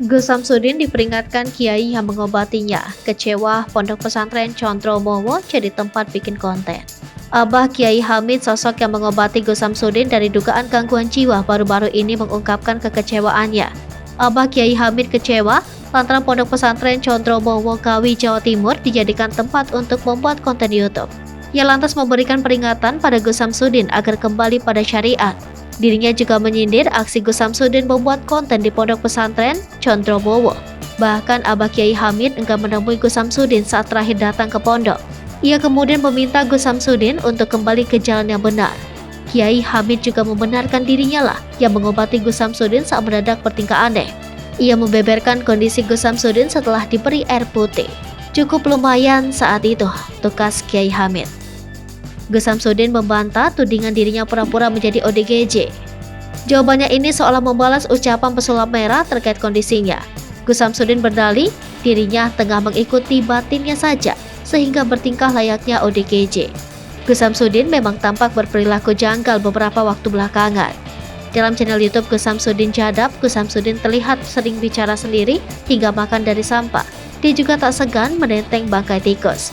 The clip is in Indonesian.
Gus Samsudin diperingatkan kiai yang mengobatinya. Kecewa, Pondok Pesantren Condromowo jadi tempat bikin konten. Abah Kiai Hamid, sosok yang mengobati Gus Samsudin dari dugaan gangguan jiwa, baru-baru ini mengungkapkan kekecewaannya. Abah Kiai Hamid kecewa lantaran Pondok Pesantren Condromowo Kawi, Jawa Timur dijadikan tempat untuk membuat konten YouTube. Ia lantas memberikan peringatan pada Gus Samsudin agar kembali pada syariat. Dirinya juga menyindir aksi Gus Samsudin membuat konten di Pondok Pesantren Condromowo. Bahkan Abah Kiai Hamid enggan menemui Gus Samsudin saat terakhir datang ke pondok. Ia kemudian meminta Gus Samsudin untuk kembali ke jalan yang benar. Kiai Hamid juga membenarkan dirinya lah yang mengobati Gus Samsudin saat mendadak bertingkah aneh. Ia membeberkan kondisi Gus Samsudin setelah diberi air putih. Cukup lumayan saat itu, tukas Kiai Hamid. Gus Samsudin membantah tudingan dirinya pura-pura menjadi ODGJ. Jawabannya ini seolah membalas ucapan pesulap merah terkait kondisinya. Gus Samsudin berdalih dirinya tengah mengikuti batinnya saja sehingga bertingkah layaknya ODGJ. Gus Samsudin memang tampak berperilaku janggal beberapa waktu belakangan. Dalam channel YouTube Gus Samsudin Jadab, Gus Samsudin terlihat sering bicara sendiri hingga makan dari sampah. Dia juga tak segan menenteng bangkai tikus.